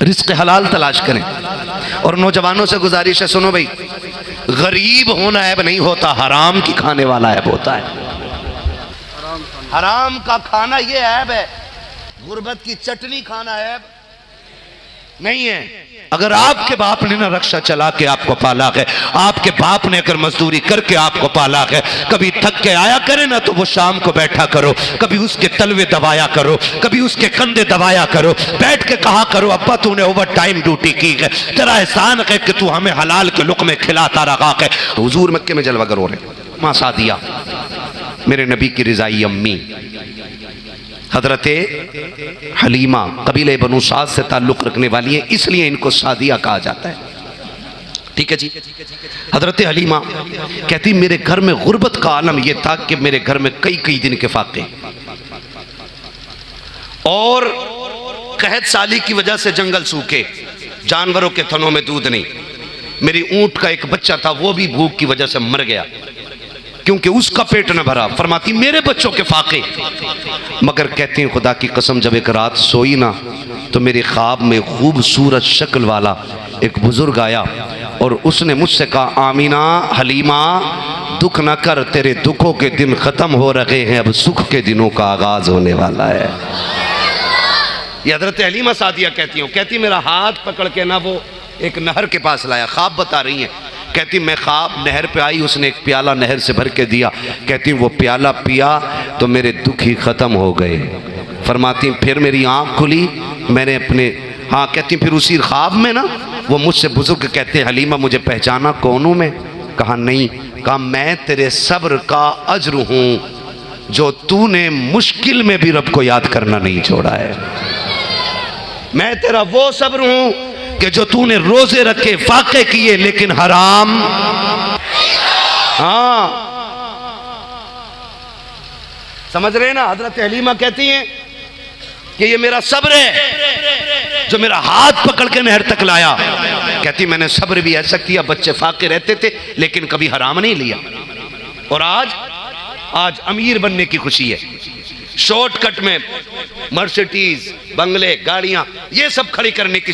Risk हलाल तलाश करें। और नौजवानों से गुजारिश है, सुनो भाई, गरीब होना ऐब नहीं होता, हराम की खाने वाला ऐब होता है। हराम का खाना ये ऐब है, गुर्बत की चटनी खाना ऐब नहीं है। अगर आपके बाप ने ना रक्षा चला के आपको पाला है, आपके बाप ने अगर मजदूरी करके आपको पाला है, कभी थक के आया करे ना तो वो शाम को बैठा करो, कभी उसके तलवे दबाया करो, कभी उसके कंधे दबाया करो, बैठ के कहा करो अब्बा तूने ओवर टाइम ड्यूटी की है, तेरा एहसान है कि तू हमें हलाल के लुक़्मे खिलाता रहा है। तो हुजूर मक्के में जलवा करो रहे, माँ सादिया मेरे नबी की रिजाई अम्मी, हजरते हलीमा कबीले बनु साद से ताल्लुक रखने वाली है, इसलिए इनको सादिया कहा जाता है। ठीक है जी। हजरत हलीमा कहती मेरे घर में गुर्बत का आलम यह था कि मेरे घर में कई कई दिन के फाके और कहत साली की वजह से जंगल सूखे, जानवरों के थनों में दूध नहीं, मेरी ऊंट का एक बच्चा था वो भी भूख की वजह से मर गया क्योंकि उसका पेट न भरा। फरमाती मेरे बच्चों के फाके, मगर कहती हैं खुदा की कसम जब एक रात सोई ना तो मेरे ख्वाब में खूबसूरत शक्ल वाला एक बुजुर्ग आया और उसने मुझसे कहा आमीना हलीमा दुख न कर, तेरे दुखों के दिन खत्म हो रहे हैं, अब सुख के दिनों का आगाज होने वाला है। ये हजरत हलीमा सादिया कहती हूँ, कहती मेरा हाथ पकड़ के ना वो एक नहर के पास लाया, ख्वाब बता रही हैं। कहती मैं ख्वाब नहर पे आई, उसने एक प्याला नहर से भर के दिया, कहती वो प्याला पिया तो मेरे दुख ही ख़त्म हो गए। फरमाती फिर मेरी आँख खुली, मैंने अपने हाँ कहती फिर उसी ख्वाब में ना वो मुझसे बुजुर्ग कहते हलीमा मुझे पहचाना कौन हूँ मैं? कहा नहीं। कहा मैं तेरे सब्र का अज्र हूँ जो तूने मुश्किल में भी रब को याद करना नहीं छोड़ा है। मैं तेरा वो सब्र हूँ कि जो तूने रोजे रखे फाके किए लेकिन हराम। हाँ समझ रहे ना, हजरत हलीमा कहती हैं कि ये मेरा सब्र है जो मेरा हाथ पकड़ के नहर तक लाया। कहती मैंने सब्र भी ऐसा किया, बच्चे फाके रहते थे लेकिन कभी हराम नहीं लिया। और आज अमीर बनने की खुशी है, शॉर्टकट में मर्सिडीज बंगले गाड़ियां ये सब खड़ी करने की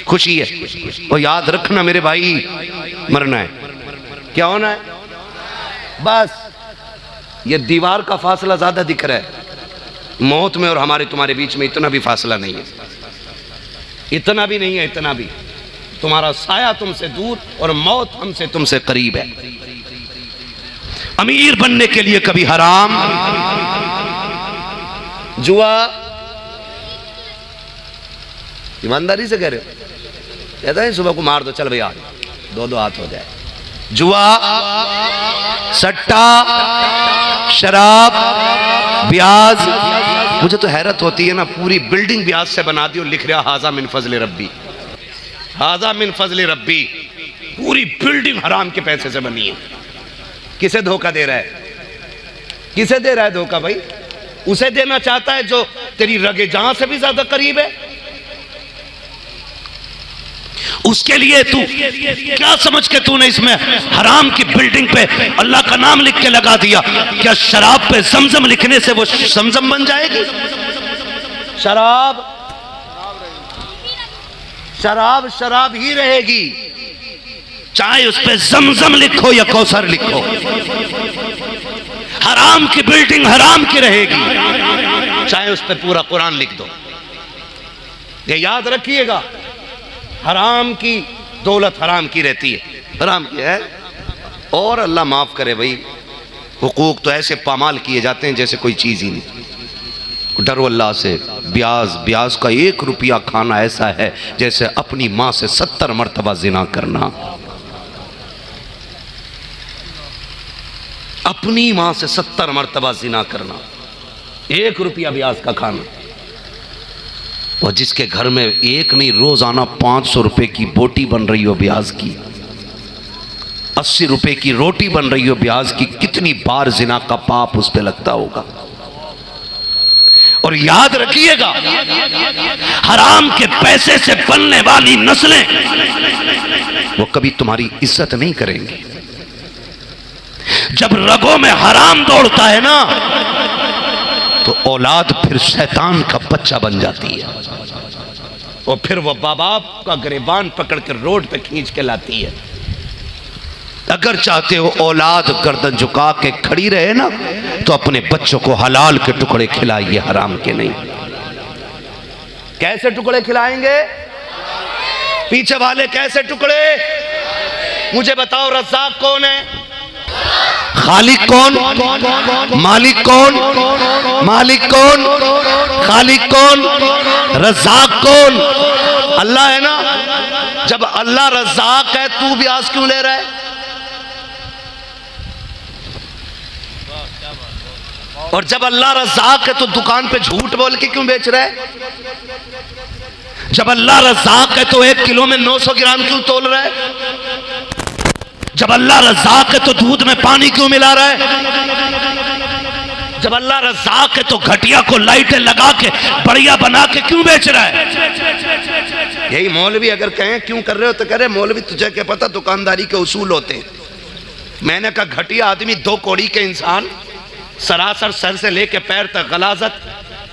खुशी है। और याद रखना मेरे भाई, मरना है, क्या होना है? बस ये दीवार का फासला ज्यादा दिख रहा है, मौत में और हमारे तुम्हारे बीच में इतना भी फासला नहीं है, इतना भी नहीं है, इतना भी तुम्हारा साया तुमसे दूर और मौत हमसे तुमसे करीब है। अमीर बनने के लिए कभी हराम, जुआ, ईमानदारी से कह रहे हो, कहता है सुबह को मार दो चल भैया, दो दो हाथ हो जाए। जुआ, सट्टा, शराब, ब्याज। मुझे तो हैरत होती है ना, पूरी बिल्डिंग ब्याज से बना दी और लिख रहा हाजा मिन फजले रब्बी, हाजा मिन फजले रब्बी। पूरी बिल्डिंग हराम के पैसे से बनी है। किसे धोखा दे रहा है? किसे दे रहा है धोखा भाई? उसे देना चाहता है जो तेरी रगे जहां से भी ज्यादा करीब है। उसके लिए तू क्या समझ के तूने इसमें हराम की बिल्डिंग पे अल्लाह का नाम लिख के लगा दिया? क्या शराब पे समजम लिखने से वो समजम बन जाएगी? शराब शराब शराब ही रहेगी, चाहे उस पे जमजम लिखो या कौसर लिखो। हराम की बिल्डिंग हराम की रहेगी, चाहे उस पे पूरा कुरान लिख दो। ये याद रखिएगा, हराम की दौलत हराम की रहती है, हराम की है। और अल्लाह माफ करे भाई, हुकूक तो ऐसे पामाल किए जाते हैं जैसे कोई चीज ही नहीं। डरो अल्लाह से। ब्याज का 1 रुपया खाना ऐसा है जैसे अपनी माँ से 70 मरतबा जिना करना। अपनी माँ से 70 मरतबा जिना करना, 1 रुपया ब्याज का खाना। और जिसके घर में एक नहीं रोजाना 500 रुपए की बोटी बन रही हो ब्याज की, 80 रुपए की रोटी बन रही हो ब्याज की, कितनी बार जिना का पाप उस पे लगता होगा। और याद रखिएगा, हराम के पैसे से पलने वाली नस्लें वो कभी तुम्हारी इज्जत नहीं करेंगी। जब रगों में हराम दौड़ता है ना तो औलाद फिर शैतान का बच्चा बन जाती है। और फिर वो बाप का गिरबान पकड़ कर रोड पे खींच के लाती है। अगर चाहते हो औलाद गर्दन झुका के खड़ी रहे ना, तो अपने बच्चों को हलाल के टुकड़े खिलाइए, हराम के नहीं। कैसे टुकड़े खिलाएंगे? पीछे वाले कैसे टुकड़े? मुझे बताओ, रज़्ज़ाक़ कौन है? खालिक कौन? मालिक कौन? मालिक कौन? खालिक कौन? रज़्ज़ाक़ कौन? अल्लाह है ना। जब अल्लाह रज़्ज़ाक़ है, तू ब्याज क्यों ले रहा है? और जब अल्लाह रज़्ज़ाक़ है तो दुकान पे झूठ बोल के क्यों बेच रहा है? जब अल्लाह रज़्ज़ाक़ है तो 1 किलो में 900 ग्राम क्यों तोल रहा है? जब अल्लाह रज़्ज़ाक़ है तो दूध में पानी क्यों मिला रहा है? जब अल्लाह रज़्ज़ाक़ है तो घटिया को लाइटें लगा के बढ़िया बना के क्यों बेच रहा है? यही मौलवी अगर कहें क्यों कर रहे हो, तो कह रहे मौलवी तुझे क्या पता दुकानदारी के उसूल होते हैं। मैंने कहा घटिया आदमी, 2 कौड़ी के इंसान, सरासर सर से लेके पैर तक गलाजत,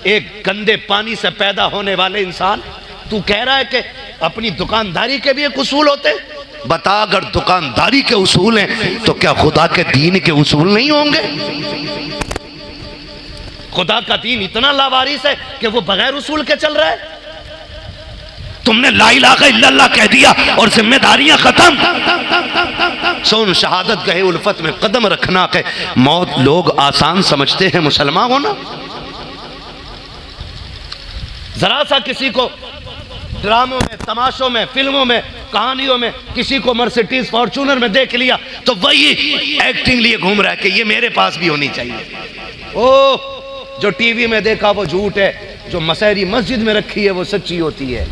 एक गंदे पानी से पैदा होने वाले इंसान, तू कह रहा है कि अपनी दुकानदारी के भी एक उसूल होते? बता, अगर दुकानदारी के उसूल हैं तो क्या खुदा के दीन के उसूल नहीं होंगे? खुदा का दीन इतना लावारिस है कि वो बगैर उसूल के चल रहा है। तुमने ला इलाहा इल्लल्लाह कह दिया और जिम्मेदारियां खत्म। सुन, शहादत गए उल्फत में कदम रखना के मौत लोग आसान समझते हैं मुसलमान होना। जरा सा किसी को ड्रामों में, तमाशों में, फिल्मों में, कहानियों में किसी को मर्सिडीज फॉर्च्यूनर में देख लिया तो वही एक्टिंग लिए घूम रहा है कि ये मेरे पास भी होनी चाहिए। ओह, जो टीवी में देखा वो झूठ है, जो मसहरी मस्जिद में रखी है वो सच्ची होती है।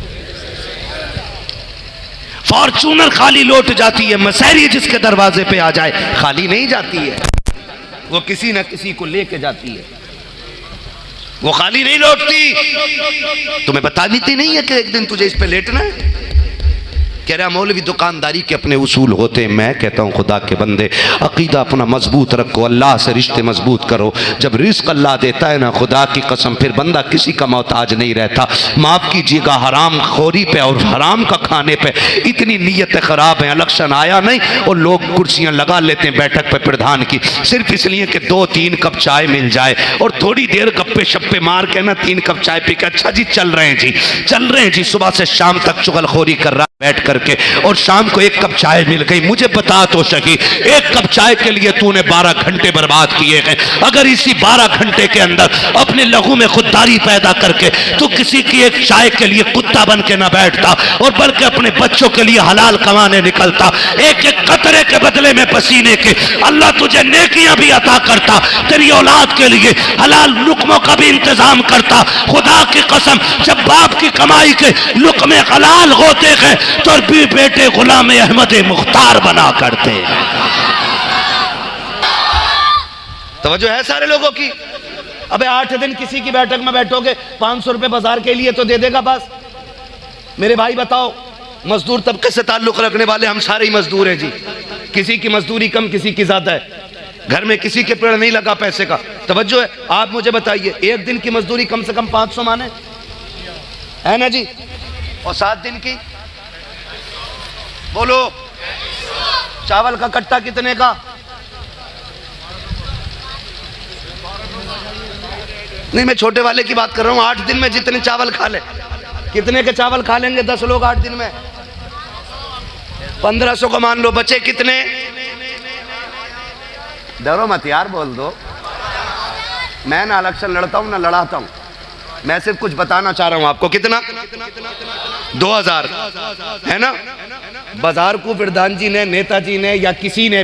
फॉर्च्यूनर खाली लौट जाती है, मसहरी जिसके दरवाजे पे आ जाए खाली नहीं जाती है, वो किसी न किसी को लेके जाती है, वो खाली नहीं लौटती। तुम्हें बता देती नहीं है कि एक दिन तुझे इस पे लेटना है? कह रहा मौलवी दुकानदारी के अपने उसूल होते हैं। मैं कहता हूँ खुदा के बंदे, अकीदा अपना मजबूत रखो, अल्लाह से रिश्ते मजबूत करो। जब रिस्क अल्लाह देता है ना, खुदा की कसम, फिर बंदा किसी का मोहताज नहीं रहता। माफ़ कीजिएगा, हराम खोरी पे और हराम का खाने पे इतनी नीयतें ख़राब हैं। इलेक्शन आया नहीं और लोग कुर्सियाँ लगा लेते हैं बैठक पे प्रधान की, सिर्फ इसलिए कि 2-3 कप चाय मिल जाए और थोड़ी देर गप्पे शप्पे मार के ना 3 कप चाय पी के, अच्छा जी चल रहे हैं जी, चल रहे हैं जी, सुबह से शाम तक चुगलखोरी कर रहा बैठ करके, और शाम को 1 कप चाय मिल गई। मुझे बता तो सही, 1 कप चाय के लिए तूने 12 घंटे बर्बाद किए हैं। अगर इसी 12 घंटे के अंदर अपने लहू में खुददारी पैदा करके तू किसी की एक चाय के लिए कुत्ता बन के ना बैठता और बल्कि अपने बच्चों के लिए हलाल कमाने निकलता, एक एक कतरे के बदले में पसीने के अल्लाह तुझे नेकियां भी अता करता, तेरी औलाद के लिए हलाल लुकमों का भी इंतजाम करता। खुदा की कसम, जब बाप की कमाई के लुकमे हलाल होते हैं तो भी बेटे गुलाम अहमद मुख्तार बना करते हैं। तवज्जो है सारे लोगों की? अबे 8 दिन किसी की बैठक में बैठोगे, 500 रुपए बाजार के लिए तो दे देगा बस। मेरे भाई बताओ, मजदूर तबके से ताल्लुक रखने वाले हम सारे ही मजदूर हैं जी। किसी की मजदूरी कम, किसी की ज्यादा है। घर में किसी के पेड़ नहीं लगा पैसे का। तवज्जो है? आप मुझे बताइए, 1 दिन की मजदूरी कम से कम 500 माने है ना जी, और 7 दिन की बोलो, चावल का कट्टा कितने का? नहीं, मैं छोटे वाले की बात कर रहा हूं। 8 दिन में जितने चावल खा ले, कितने के चावल खा लेंगे 10 लोग 8 दिन में? 1500 को मान लो, बचे कितने? डरो मत यार, बोल दो। मैं ना इलेक्शन लड़ता हूं ना लड़ाता हूं, मैं सिर्फ कुछ बताना चाह रहा हूं आपको। कितना? 2000 है ना। बाजार को प्रधान जी ने, नेताजी ने या किसी ने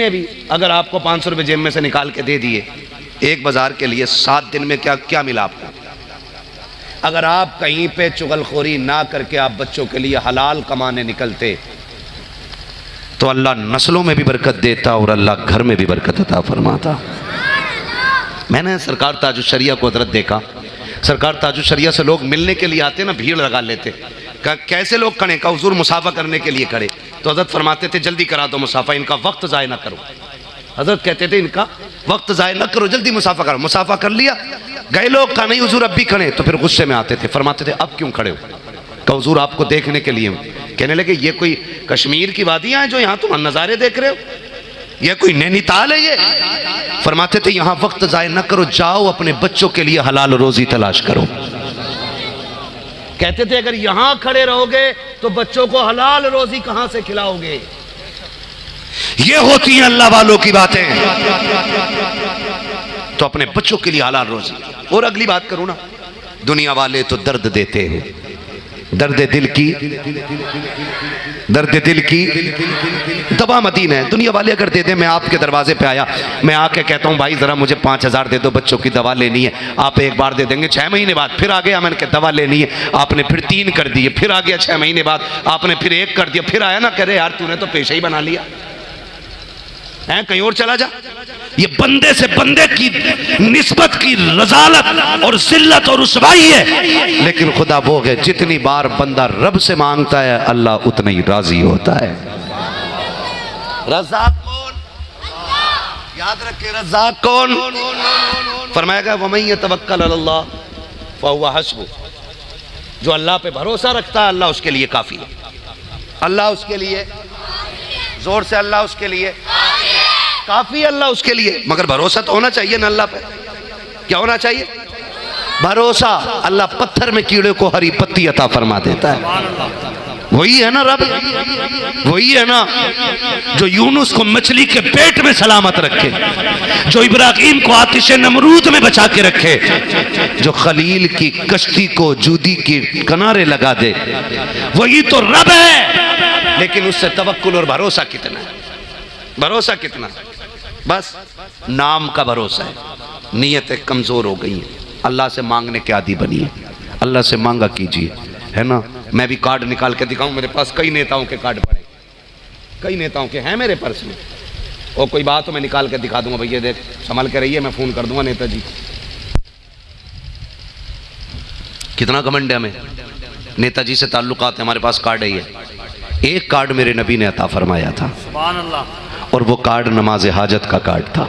भी अगर आपको 500 रुपए जेब में से निकाल के दे दिए एक बाजार के लिए, 7 दिन में क्या क्या मिला आपको? अगर आप कहीं पे चुगलखोरी ना करके आप बच्चों के लिए हलाल कमाने निकलते तो अल्लाह नस्लों में भी बरकत देता और अल्लाह घर में भी बरकत अता फरमाता। मैंने सरकार ताजुश शरिया को हजरत देखा। सरकार ताजुश शरिया से लोग मिलने के लिए आते ना, भीड़ लगा लेते। कैसे लोग खड़े? का हुजूर मुसाफा करने के लिए खड़े, तो हजरत फरमाते थे जल्दी करा दो मुसाफा, इनका वक्त ज़ाय ना करो। हजरत कहते थे इनका वक्त ज़ाया न करो, जल्दी मुसाफा करो। मुसाफा कर लिया, गए लोग, कहा नहीं हुजूर अब भी खड़े। तो फिर गुस्से में आते थे, फरमाते थे अब क्यों खड़े हो? कहा हुजूर आपको देखने के लिए। कहने लगे ये कोई कश्मीर की वादियां हैं जो यहाँ तुम नज़ारे देख रहे हो? ये कोई नैनीताल है ये? फरमाते थे यहाँ वक्त ज़ाया न करो, जाओ अपने बच्चों के लिए हलाल रोजी तलाश करो। कहते थे अगर यहां खड़े रहोगे तो बच्चों को हलाल रोजी कहां से खिलाओगे? ये होती हैं अल्लाह वालों की बातें। तो अपने बच्चों के लिए हलाल रोजी। और अगली बात करूं ना, दुनिया वाले तो दर्द देते हैं, दर्द दिल की दवा मदीन है। दुनिया वाले अगर दे दे, मैं आपके दरवाजे पे आया, मैं आके कहता हूँ भाई जरा मुझे 5,000 दे दो, बच्चों की दवा लेनी है। आप एक बार दे देंगे, 6 महीने बाद फिर आ गया, मैंने कहा दवा लेनी है, आपने फिर 3 कर दिए, फिर आ गया 6 महीने बाद आपने फिर 1 कर दिया, फिर आया ना, कह रहे यार तूने तो पेशा ही बना लिया है, कहीं और चला जा। ये बंदे से बंदे की निस्बत की रज़ालत और जिल्लत और रुसवाई है। लेकिन खुदा वो है जितनी बार बंदा रब से मांगता है अल्लाह उतना ही राजी होता है। रज़ाक कौन? याद रखे, रज़ाक कौन? फरमाएगा वमन यतवक्कल अलल्लाह फहुवा हस्बुह, जो अल्लाह पे भरोसा रखता है अल्लाह उसके लिए काफी है। अल्लाह उसके लिए, जोर से अल्लाह उसके लिए काफी, अल्लाह उसके लिए। मगर भरोसा तो होना चाहिए ना अल्लाह पे। क्या होना चाहिए? भरोसा। अल्लाह पत्थर में कीड़े को हरी पत्ती अता फरमा देता है। वही है ना रब, वही है ना जो यूनुस को मछली के पेट में सलामत रखे, जो इब्राहीम को आतिश नमरूद में बचा के रखे, जो खलील की कश्ती को जूदी के किनारे लगा दे, वही तो रब है। लेकिन उससे तवक्कुल और भरोसा कितना है? भरोसा कितना? बस नाम का भरोसा है। नीयतें कमजोर हो गई हैं, अल्लाह से मांगने के आदी बनी है। अल्लाह से मांगा कीजिए, है ना। मैं भी कार्ड निकाल के दिखाऊं, मेरे पास कई नेताओं के कार्ड पड़े, कई नेताओं के हैं मेरे पर्स में। और कोई बात तो मैं निकाल के दिखा दूंगा, भैया देख संभल के रहिए, मैं फोन कर दूंगा नेताजी को। कितना घमंड है हमें, नेताजी से ताल्लुकात है, हमारे पास कार्ड है। ये एक कार्ड मेरे नबी ने अता फरमाया था, सुभान अल्लाह, और वो कार्ड नमाज हाजत का कार्ड था।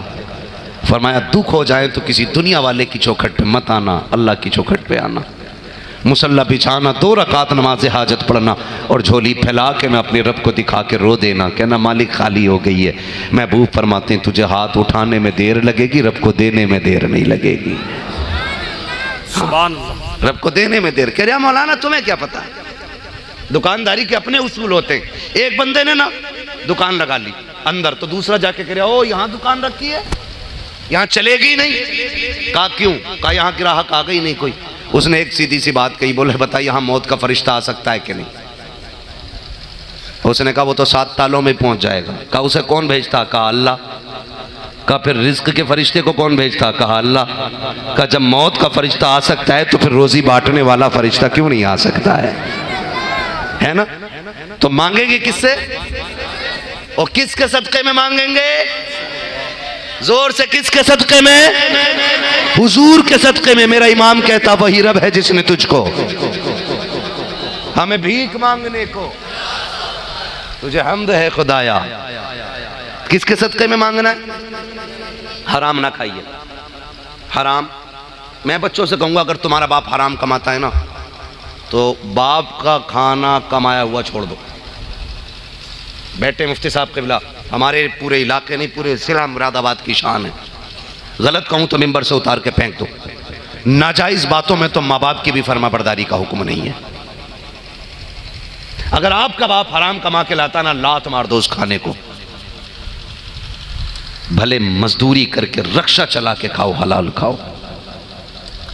फरमाया दुख हो जाए तो किसी दुनिया वाले की चौखट पे मत आना, अल्लाह की चौखट पे आना। मुसल्ला बिछाना, 2 रकात नमाज हाजत पढ़ना और झोली फैला के मैं अपने रब को दिखा के रो देना, कहना मालिक खाली हो गई है। महबूब फरमाते हैं तुझे हाथ उठाने में देर लगेगी, रब को देने में देर नहीं लगेगी। सुभान अल्लाह, रब को देने में देर। कह रहा मौलाना तुम्हें क्या पता, दुकानदारी के अपने उसूल होते हैं। एक बंदे ने ना दुकान लगा ली अंदर, तो दूसरा जाके कह रहा ओ यहाँ दुकान रखी है, यहाँ चलेगी नहीं। कहा क्यों? कहा यहाँ ग्राहक आ गई नहीं कोई। उसने एक सीधी सी बात कही, बोले बता यहाँ मौत का फरिश्ता आ सकता है कि नहीं? उसने कहा वो तो 7 तालों में पहुंच जाएगा। कहा उसे कौन भेजता? कहा अल्लाह। कहा फिर रिज्क के फरिश्ते को कौन भेजता? कहा अल्लाह। कहा जब मौत का फरिश्ता आ सकता है तो फिर रोजी बांटने वाला फरिश्ता क्यों नहीं आ सकता है ना। तो मांगेंगे किससे और किसके सदक़े में मांगेंगे? जोर से किसके सदक़े में? हुजूर के सदक़े में। मेरा इमाम कहता वही रब है जिसने तुझको, हमें भीख मांगने को, तुझे हम्द है खुदाया। किसके सदक़े में मांगना है? हराम ना खाइए, हराम। मैं बच्चों से कहूंगा अगर तुम्हारा बाप हराम कमाता है ना तो बाप का खाना कमाया हुआ छोड़ दो। बैठे मुफ्ती साहब क़िबला, हमारे पूरे इलाके नहीं पूरे जिला मुरादाबाद की शान है। गलत कहूं तो मिंबर से उतार के फेंक दो। नाजायज बातों में तो माँ बाप की भी फर्माबरदारी का हुक्म नहीं है। अगर आपका बाप हराम कमा के लाता ना, लात मार दो उस खाने को। भले मजदूरी करके रक्षा चला के खाओ, हलाल खाओ,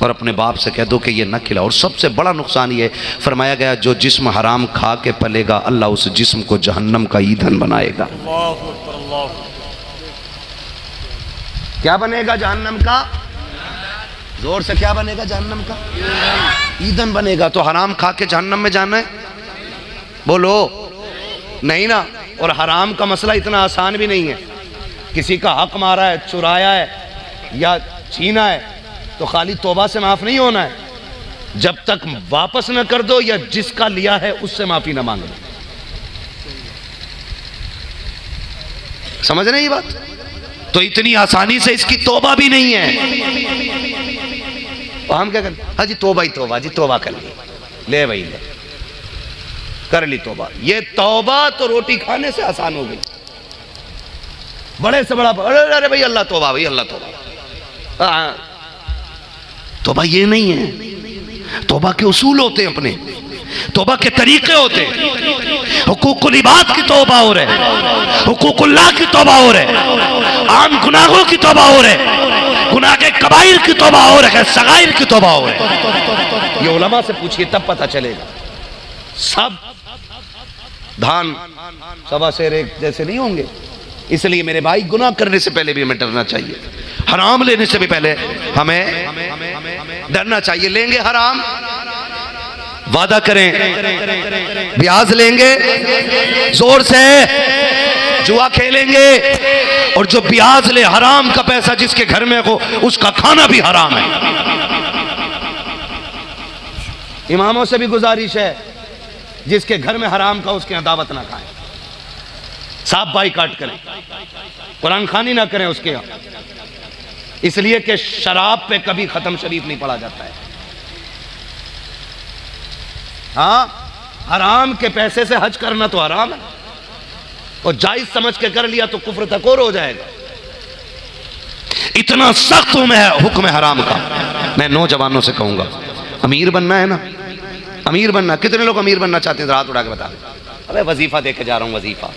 और अपने बाप से कह दो कि ये न खिलाओ। और सबसे बड़ा नुकसान ये फरमाया गया जो जिस्म हराम खा के पलेगा अल्लाह उस जिस्म को जहन्नम का ईंधन बनाएगा। क्या बनेगा जहन्नम का? जोर से क्या बनेगा जहन्नम का? ईंधन बनेगा। तो हराम खा के जहन्नम में जाना है? बोलो नहीं ना। और हराम का मसला इतना आसान भी नहीं है। किसी का हक मारा है, चुराया है या छीना है तो खाली तौबा से माफ नहीं होना है। जब तक वापस न कर दो या जिसका लिया है उससे माफी न मांगो। समझ रहे ये बात? तो इतनी आसानी से इसकी तौबा भी नहीं है। तो हम क्या करें, हाँ जी तौबा ही तौबा, जी तौबा कर ली, ले भाई ले कर ली तौबा। ये तौबा तो रोटी खाने से आसान हो गई। बड़े से बड़ा अरे भाई अल्लाह तौबा, भाई अल्लाह तौबा। तौबा ये नहीं है। तौबा के उसूल होते हैं, अपने तौबा के तरीके होते हैं। हुकूकुल इबाद की तौबा हो रहे, हुकूकुल्लाह की तौबा हो रहे, आम गुनाहों की तौबा हो रहे, गुनाह के कबाइर की तौबा हो रहे, सगाइर की तौबा हो रहे। ये उलमा से पूछिए तब पता चलेगा। सब धान सवा शेर एक जैसे नहीं होंगे। इसलिए मेरे भाई गुनाह करने से पहले भी हमें डरना चाहिए, हराम लेने से भी पहले हमें डरना चाहिए। लेंगे हराम, वादा करें ब्याज लेंगे जोर से, जुआ खेलेंगे, और जो ब्याज ले हराम का पैसा जिसके घर में हो उसका खाना भी हराम है। इमामों से भी गुजारिश है, जिसके घर में हराम का उसके यहाँ दावत ना खाएं, साफ बाइकाट करें, कुरान खानी ना करें उसके यहाँ। इसलिए कि शराब पे कभी खत्म शरीफ नहीं पढ़ा जाता है। हाँ, हराम के पैसे से हज करना तो हराम है, और जायज समझ के कर लिया तो कुफ्र तक और हो जाएगा। इतना सख्त हुक्म है हराम का। मैं नौजवानों से कहूंगा, अमीर बनना है ना, अमीर बनना, कितने लोग अमीर बनना चाहते हैं? हाथ उठा के बता दें। अरे वजीफा दे के जा रहा हूं, वजीफा,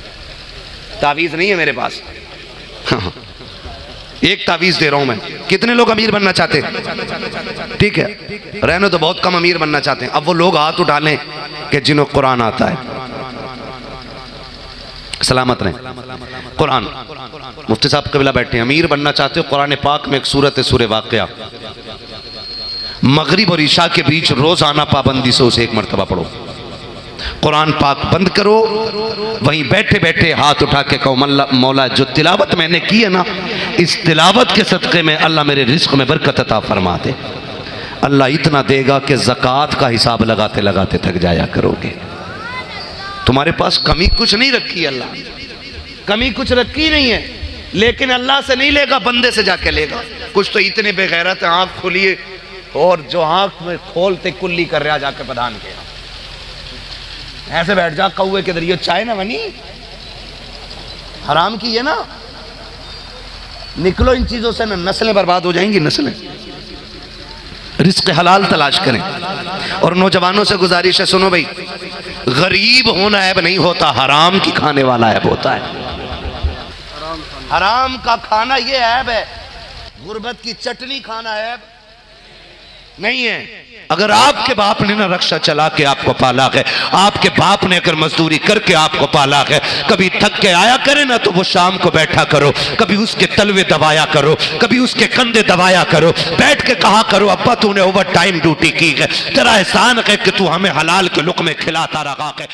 तावीज नहीं है मेरे पास। एक तावीज दे रहा हूं मैं। कितने लोग अमीर बनना चाहते हैं? ठीक है, रहने तो बहुत कम अमीर बनना चाहते हैं। अब वो लोग हाथ उठा लें कि जिन्हों कुरान आता है, सलामत रहें। कुरान, मुफ्ती साहब कबिला बैठे हैं, अमीर बनना चाहते हो, कुरान पाक में एक सूरत है, सूरह वाक़िया, मगरिब और ईशा के बीच रोजाना पाबंदी से उसे एक मरतबा पढ़ो। कुरान पाक बंद करो, वहीं बैठे बैठे हाथ उठा के कहो, मौला जो तिलावत मैंने की है ना, इस तिलावत के सदक़े में अल्लाह मेरे रिज़्क़ में बरकत अता फरमा दे। अल्लाह इतना देगा कि ज़कात का हिसाब लगाते लगाते थक जाया करोगे। तुम्हारे पास कमी कुछ नहीं रखी, अल्लाह कमी कुछ रखी नहीं है, लेकिन अल्लाह से नहीं लेगा, बंदे से जाके लेगा। कुछ तो इतने बेगैरत हैं, आँख खोलिए और जो आँख में खोलते कुल्ली कर रहा जाके प्रधान के ऐसे बैठ जा, कौवे के दरियो चाय ना बनी, हराम की है ना। निकलो इन चीजों से, ना नस्लें बर्बाद हो जाएंगी, नस्लें। रिस्क हलाल तलाश करें। और नौजवानों से गुजारिश है, सुनो भाई, गरीब होना ऐब नहीं होता, हराम की खाने वाला ऐब होता है। हराम का खाना ये ऐब है, गुर्बत की चटनी खाना ऐब नहीं है। अगर आपके बाप ने ना रक्षा चला के आपको पाला है, आपके बाप ने अगर मजदूरी करके आपको पाला है, कभी थक के आया करे ना तो वो शाम को बैठा करो, कभी उसके तलवे दबाया करो, कभी उसके कंधे दबाया करो, बैठ के कहा करो, अब्बा तूने ओवर टाइम ड्यूटी की है, तेरा एहसान है कि तू हमें हलाल के लुक़मे खिलाता रहा है।